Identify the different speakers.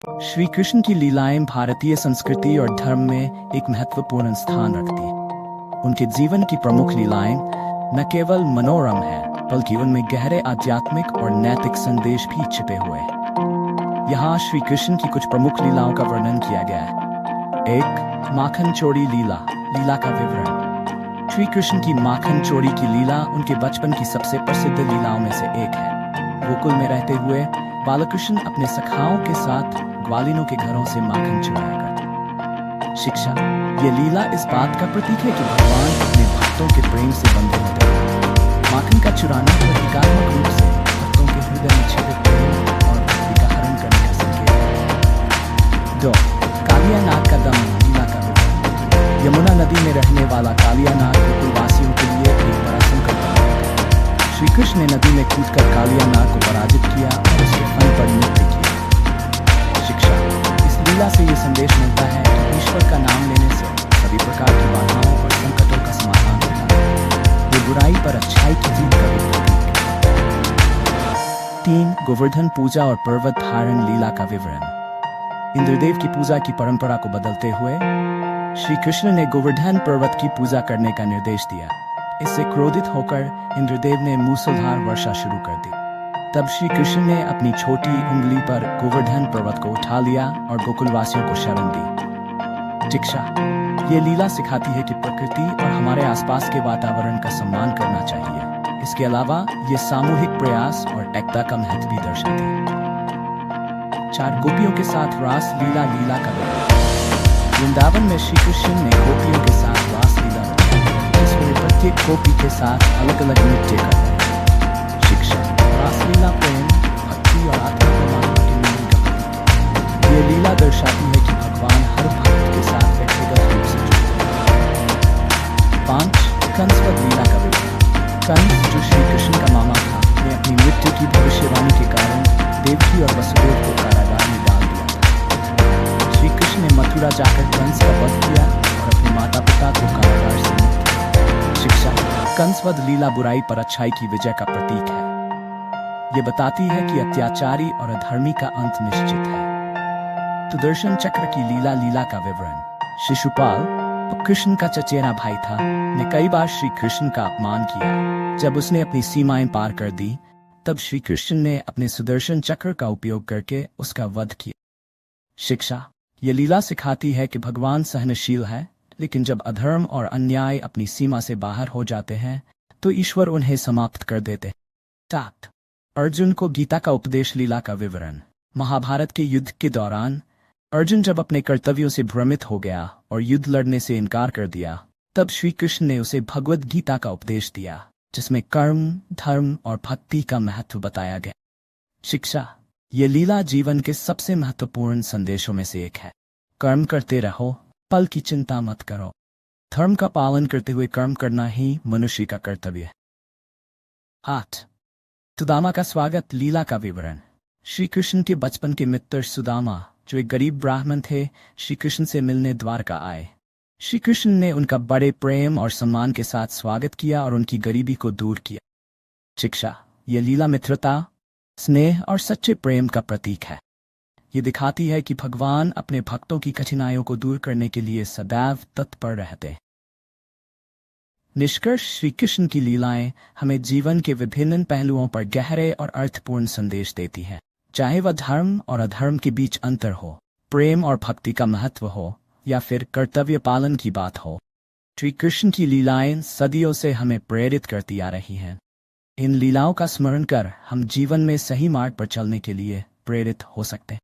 Speaker 1: श्री कृष्ण की लीलाएं भारतीय संस्कृति और धर्म में एक महत्वपूर्ण स्थान रखती हैं। उनके जीवन की प्रमुख लीलाएं न केवल मनोरम हैं, बल्कि उनमें गहरे आध्यात्मिक और नैतिक संदेश भी छिपे हुए हैं। यहाँ श्री कृष्ण की कुछ प्रमुख लीलाओं का वर्णन किया गया है। 1. माखन चोरी लीला। लीला का विवरण। श्री कृष्ण की माखन चोरी की लीला उनके बचपन की सबसे प्रसिद्ध लीलाओं में से एक है। गोकुल में रहते हुए बालकृष्ण अपने सखाओं के साथ ग्वालिनों के घरों से माखन चुराया करते। शिक्षा। ये लीला इस बात का प्रतीक है कि भगवान अपने भक्तों के प्रेम से बंधे होते हैं। माखन का चुराना प्रतीकात्मक रूप से भक्तों के हृदय में छिपे प्रेम और भक्ति का हरण करने का संकेत है। 2. कालिया नाग का दमन। लीला का विवरण। यमुना नदी में रहने वाला कालिया नाग गोकुलवासियों के लिए एक बड़ा संकट बन गया था। श्री कृष्ण ने नदी में कूदकर कालिया नाग को पराजित किया और उसके फन पर नृत्य किया। शिक्षा। इस लीला से ये संदेश मिलता है कि ईश्वर का नाम लेने से सभी प्रकार की बाधाओं और संकटों का समाधान होता है। ये बुराई पर अच्छाई की जीत का भी प्रतीक है। 3. गोवर्धन पूजा और पर्वत धारण। लीला का विवरण। इंद्रदेव की पूजा की परंपरा को बदलते हुए श्री कृष्ण ने गोवर्धन पर्वत की पूजा करने का निर्देश दिया। इससे क्रोधित होकर इंद्रदेव ने मूसलधार वर्षा शुरू कर दी। तब श्री कृष्ण ने अपनी छोटी उंगली पर गोवर्धन पर्वत को उठा लिया और गोकुलवासियों को शरण दी। शिक्षा। ये लीला सिखाती है कि प्रकृति और हमारे आसपास के वातावरण का सम्मान करना चाहिए। इसके अलावा ये सामूहिक प्रयास और एकता का महत्व भी दर्शाती है। 4. गोपियों के साथ रास लीला। लीला का विवरण। वृंदावन में श्री कृष्ण ने गोपियों के साथ रास लीला रची, जिसमें प्रत्येक गोपी के साथ अलग अलग नृत्य करते हैं। शिक्षा। रासलीला प्रेम, भक्ति और आत्मप्रमाण के मिलन का प्रतीक है। ये लीला दर्शाती है कि भगवान हर भक्त के साथ व्यक्तिगत रूप से जुड़ते हैं। 5. कंसवध लीला का विवरण। कंस, जो श्री कृष्ण का मामा था, ने अपनी मृत्यु की भविष्यवाणी के कारण देवकी और वसुदेव को कारागार में डाल दिया था। श्री कृष्ण ने मथुरा जाकर कंस का वध किया और अपने माता पिता को कारागार से मुक्त किया। शिक्षा। कंसवध लीला बुराई पर अच्छाई की विजय का प्रतीक है। ये बताती है कि अत्याचारी और अधर्मी का अंत निश्चित है। सुदर्शन चक्र की लीला। लीला का विवरण। शिशुपाल, कृष्ण का चचेरा भाई था, ने कई बार श्री कृष्ण का अपमान किया। जब उसने अपनी सीमाएं पार कर दी, तब श्री कृष्ण ने अपने सुदर्शन चक्र का उपयोग करके उसका वध किया। शिक्षा। ये लीला सिखाती है कि भगवान सहनशील है, लेकिन जब अधर्म और अन्याय अपनी सीमा से बाहर हो जाते हैं तो ईश्वर उन्हें समाप्त कर देते हैं। 7. अर्जुन को गीता का उपदेश। लीला का विवरण। महाभारत के युद्ध के दौरान अर्जुन जब अपने कर्तव्यों से भ्रमित हो गया और युद्ध लड़ने से इनकार कर दिया, तब श्री कृष्ण ने उसे भगवद गीता का उपदेश दिया, जिसमें कर्म, धर्म और भक्ति का महत्व बताया गया। शिक्षा। ये लीला जीवन के सबसे महत्वपूर्ण संदेशों में से एक है। कर्म करते रहो, फल की चिंता मत करो। धर्म का पालन करते हुए कर्म करना ही मनुष्य का कर्तव्य है। 8. सुदामा का स्वागत। लीला का विवरण। श्री कृष्ण के बचपन के मित्र सुदामा, जो एक गरीब ब्राह्मण थे, श्री कृष्ण से मिलने द्वारका आए। श्री कृष्ण ने उनका बड़े प्रेम और सम्मान के साथ स्वागत किया और उनकी गरीबी को दूर किया। शिक्षा। यह लीला मित्रता, स्नेह और सच्चे प्रेम का प्रतीक है। ये दिखाती है कि भगवान अपने भक्तों की कठिनाइयों को दूर करने के लिए सदैव तत्पर रहते हैं। निष्कर्ष। श्री कृष्ण की लीलाएं हमें जीवन के विभिन्न पहलुओं पर गहरे और अर्थपूर्ण संदेश देती हैं। चाहे वह धर्म और अधर्म के बीच अंतर हो, प्रेम और भक्ति का महत्व हो, या फिर कर्तव्य पालन की बात हो, श्री कृष्ण की लीलाएं सदियों से हमें प्रेरित करती आ रही हैं। इन लीलाओं का स्मरण कर हम जीवन में सही मार्ग पर चलने के लिए प्रेरित हो सकते हैं।